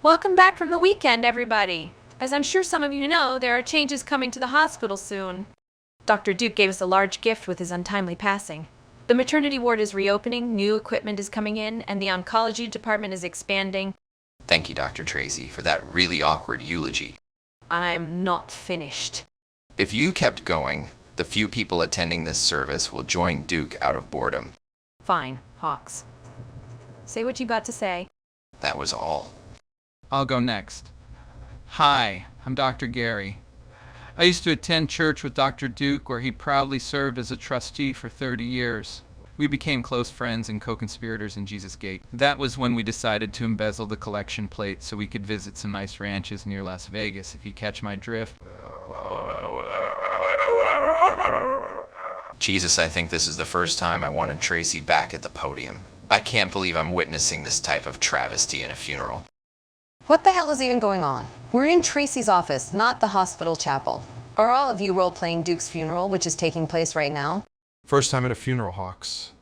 Welcome back from the weekend, everybody. As I'm sure some of you know, there are changes coming to the hospital soon. Dr. Duke gave us a large gift with his untimely passing. The maternity ward is reopening, new equipment is coming in, and the oncology department is expanding. Thank you, Dr. Tracy, for that really awkward eulogy. I'm not finished. If you kept going, the few people attending this service will join Duke out of boredom. Fine, Hawks. Say what you got to say. That was all. I'll go next. Hi, I'm Dr. Gary. I used to attend church with Dr. Duke, where he proudly served as a trustee for 30 years. We became close friends and co-conspirators in Jesus Gate. That was when we decided to embezzle the collection plate so we could visit some nice ranches near Las Vegas, if you catch my drift. Jesus, I think this is the first time I wanted Tracy back at the podium. I can't believe I'm witnessing this type of travesty in a funeral. What the hell is even going on? We're in Tracy's office, not the hospital chapel. Are all of you role-playing Duke's funeral, which is taking place right now? First time at a funeral, Hawks.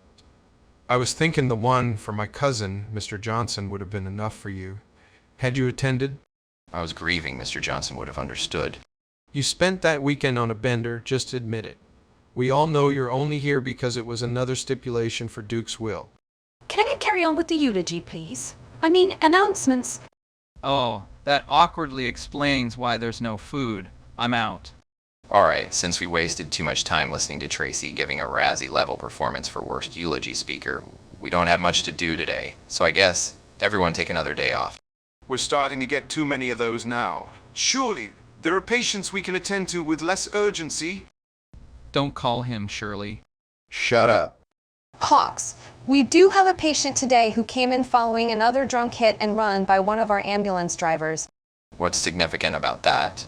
I was thinking the one for my cousin, Mr. Johnson, would have been enough for you. Had you attended? I was grieving. Mr. Johnson would have understood. You spent that weekend on a bender, just admit it. We all know you're only here because it was another stipulation for Duke's will. Can I carry on with the eulogy, please? I mean, announcements. Oh, that awkwardly explains why there's no food. I'm out. Alright, since we wasted too much time listening to Tracy giving a Razzie-level performance for worst eulogy speaker, we don't have much to do today, so I guess everyone take another day off. We're starting to get too many of those now. Surely, there are patients we can attend to with less urgency. Don't call him Shirley. Shut up. Hawks, we do have a patient today who came in following another drunk hit and run by one of our ambulance drivers. What's significant about that?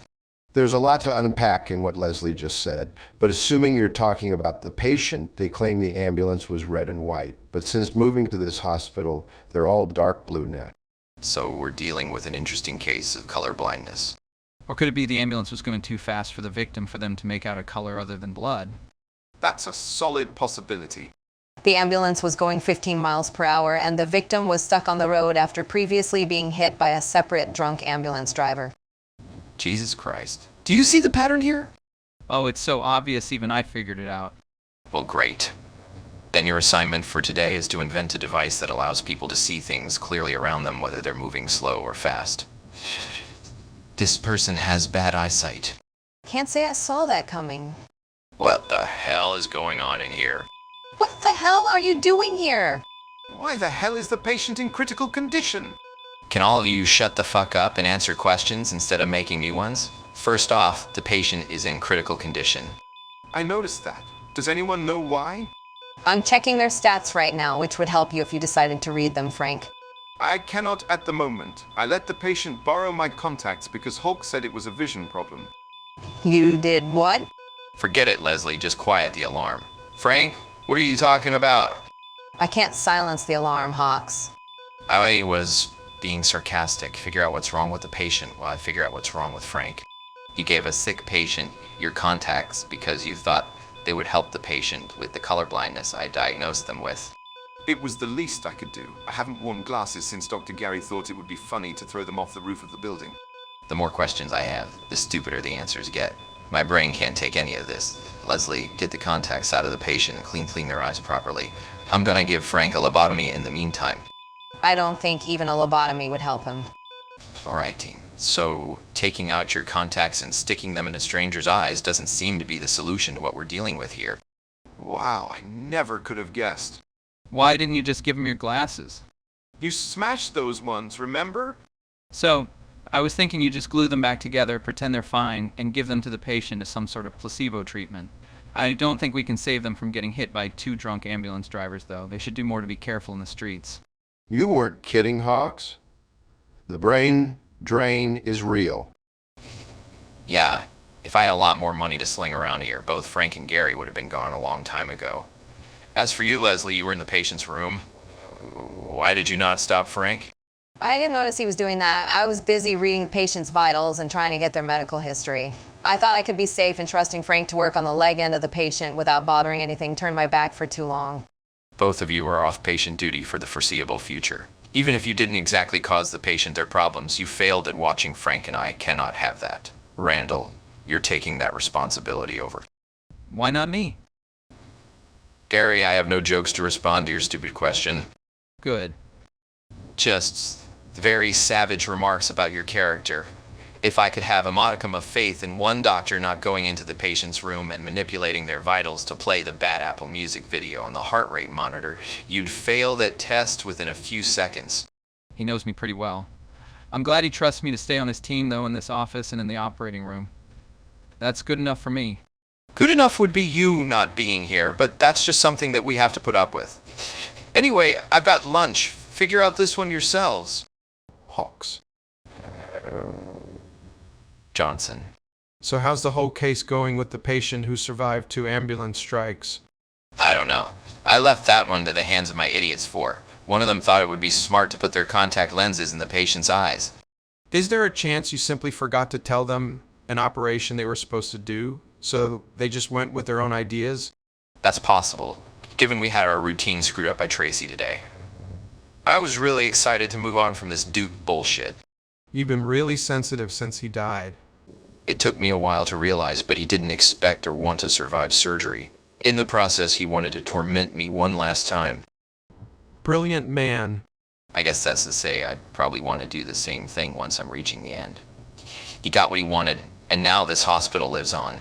There's a lot to unpack in what Leslie just said, but assuming you're talking about the patient, they claim the ambulance was red and white. But since moving to this hospital, they're all dark blue now. So we're dealing with an interesting case of colorblindness. Or could it be the ambulance was going too fast for the victim for them to make out a color other than blood? That's a solid possibility. The ambulance was going 15 miles per hour and the victim was stuck on the road after previously being hit by a separate drunk ambulance driver. Jesus Christ. Do you see the pattern here? Oh, it's so obvious even I figured it out. Well, great. Then your assignment for today is to invent a device that allows people to see things clearly around them, whether they're moving slow or fast. This person has bad eyesight. Can't say I saw that coming. What the hell is going on in here? What the hell are you doing here? Why the hell is the patient in critical condition? Can all of you shut the fuck up and answer questions instead of making new ones? First off, the patient is in critical condition. I noticed that. Does anyone know why? I'm checking their stats right now, which would help you if you decided to read them, Frank. I cannot at the moment. I let the patient borrow my contacts because Hulk said it was a vision problem. You did what? Forget it, Leslie. Just quiet the alarm. Frank, what are you talking about? I can't silence the alarm, Hawks. I was being sarcastic. Figure out what's wrong with the patient while I figure out what's wrong with Frank. You gave a sick patient your contacts because you thought they would help the patient with the colorblindness I diagnosed them with. It was the least I could do. I haven't worn glasses since Dr. Gary thought it would be funny to throw them off the roof of the building. The more questions I have, the stupider the answers get. My brain can't take any of this. Leslie, get the contacts out of the patient and clean their eyes properly. I'm gonna give Frank a lobotomy in the meantime. I don't think even a lobotomy would help him. Alright, team. So, taking out your contacts and sticking them in a stranger's eyes doesn't seem to be the solution to what we're dealing with here. Wow, I never could have guessed. Why didn't you just give him your glasses? You smashed those ones, remember? So, I was thinking you just glue them back together, pretend they're fine, and give them to the patient as some sort of placebo treatment. I don't think we can save them from getting hit by two drunk ambulance drivers, though. They should do more to be careful in the streets. You weren't kidding, Hawks. The brain drain is real. Yeah, if I had a lot more money to sling around here, both Frank and Gary would have been gone a long time ago. As for you, Leslie, you were in the patient's room. Why did you not stop Frank? I didn't notice he was doing that. I was busy reading the patient's vitals and trying to get their medical history. I thought I could be safe in trusting Frank to work on the leg end of the patient without bothering anything turn my back for too long. Both of you are off patient duty for the foreseeable future. Even if you didn't exactly cause the patient their problems, you failed at watching Frank, and I cannot have that. Randall, you're taking that responsibility over. Why not me? Gary, I have no jokes to respond to your stupid question. Good. Just very savage remarks about your character. If I could have a modicum of faith in one doctor not going into the patient's room and manipulating their vitals to play the Bad Apple music video on the heart rate monitor, you'd fail that test within a few seconds. He knows me pretty well. I'm glad he trusts me to stay on his team, though, in this office and in the operating room. That's good enough for me. Good enough would be you not being here, but that's just something that we have to put up with. Anyway, I've got lunch. Figure out this one yourselves. Hawks. Johnson. So how's the whole case going with the patient who survived 2 ambulance strikes? I don't know. I left that one to the hands of my idiots for. One of them thought it would be smart to put their contact lenses in the patient's eyes. Is there a chance you simply forgot to tell them an operation they were supposed to do, so they just went with their own ideas? That's possible, given we had our routine screwed up by Tracy today. I was really excited to move on from this Duke bullshit. You've been really sensitive since he died. It took me a while to realize, but he didn't expect or want to survive surgery. In the process, he wanted to torment me one last time. Brilliant man. I guess that's to say I'd probably want to do the same thing once I'm reaching the end. He got what he wanted, and now this hospital lives on.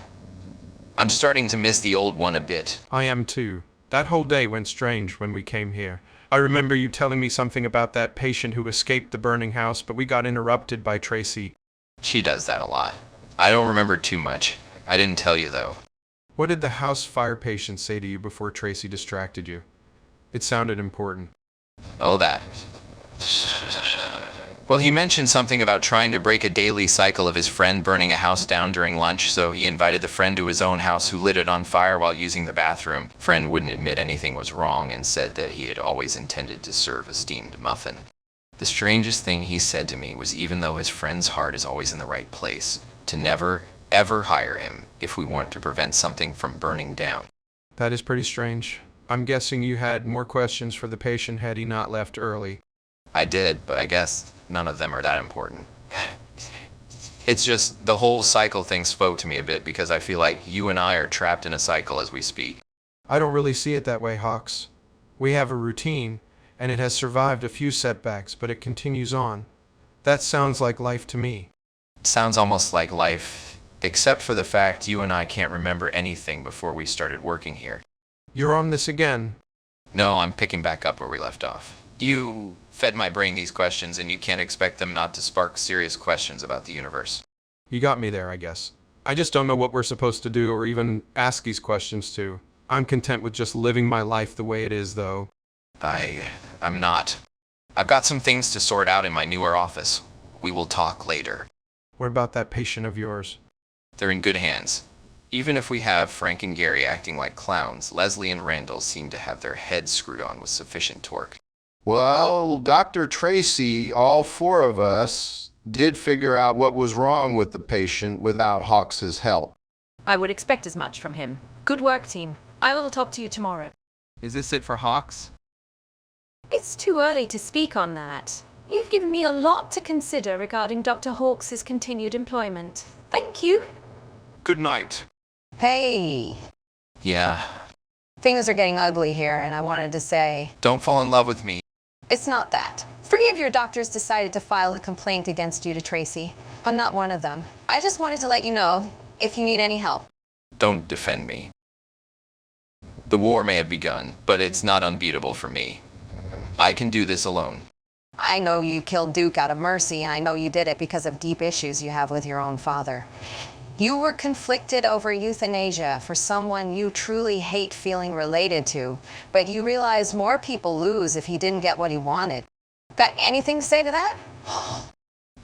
I'm starting to miss the old one a bit. I am too. That whole day went strange when we came here. I remember you telling me something about that patient who escaped the burning house, but we got interrupted by Tracy. She does that a lot. I don't remember too much. I didn't tell you, though. What did the house fire patient say to you before Tracy distracted you? It sounded important. Oh, that. Well, he mentioned something about trying to break a daily cycle of his friend burning a house down during lunch, so he invited the friend to his own house who lit it on fire while using the bathroom. Friend wouldn't admit anything was wrong and said that he had always intended to serve a steamed muffin. The strangest thing he said to me was, even though his friend's heart is always in the right place, to never, ever hire him if we want to prevent something from burning down. That is pretty strange. I'm guessing you had more questions for the patient had he not left early. I did, but I guess none of them are that important. It's just the whole cycle thing spoke to me a bit because I feel like you and I are trapped in a cycle as we speak. I don't really see it that way, Hawks. We have a routine, and it has survived a few setbacks, but it continues on. That sounds like life to me. It sounds almost like life, except for the fact you and I can't remember anything before we started working here. You're on this again. No, I'm picking back up where we left off. You fed my brain these questions, and you can't expect them not to spark serious questions about the universe. You got me there, I guess. I just don't know what we're supposed to do or even ask these questions to. I'm content with just living my life the way it is, though. I'm not. I've got some things to sort out in my newer office. We will talk later. What about that patient of yours? They're in good hands. Even if we have Frank and Gary acting like clowns, Leslie and Randall seem to have their heads screwed on with sufficient torque. Well, Dr. Tracy, all 4 of us did figure out what was wrong with the patient without Hawks's help. I would expect as much from him. Good work, team. I will talk to you tomorrow. Is this it for Hawks? It's too early to speak on that. You've given me a lot to consider regarding Dr. Hawkes' continued employment. Thank you. Good night. Hey, Yeah, things are getting ugly here, and I wanted to say, don't fall in love with me. it's not that. 3 of your doctors decided to file a complaint against you to Tracy, but not one of them. I just wanted to let you know if you need any help. Don't defend me. The war may have begun, but it's not unbeatable for me. I can do this alone. I know you killed Duke out of mercy, and I know you did it because of deep issues you have with your own father. You were conflicted over euthanasia for someone you truly hate feeling related to, but you realize more people lose if he didn't get what he wanted. Got anything to say to that?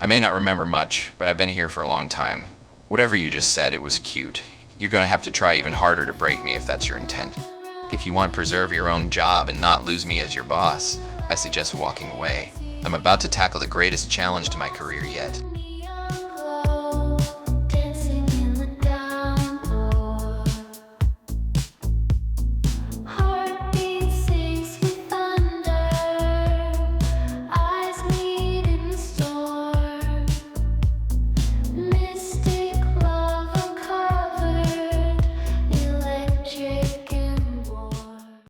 I may not remember much, but I've been here for a long time. Whatever you just said, it was cute. You're gonna have to try even harder to break me if that's your intent. If you want to preserve your own job and not lose me as your boss, I suggest walking away. I'm about to tackle the greatest challenge to my career yet.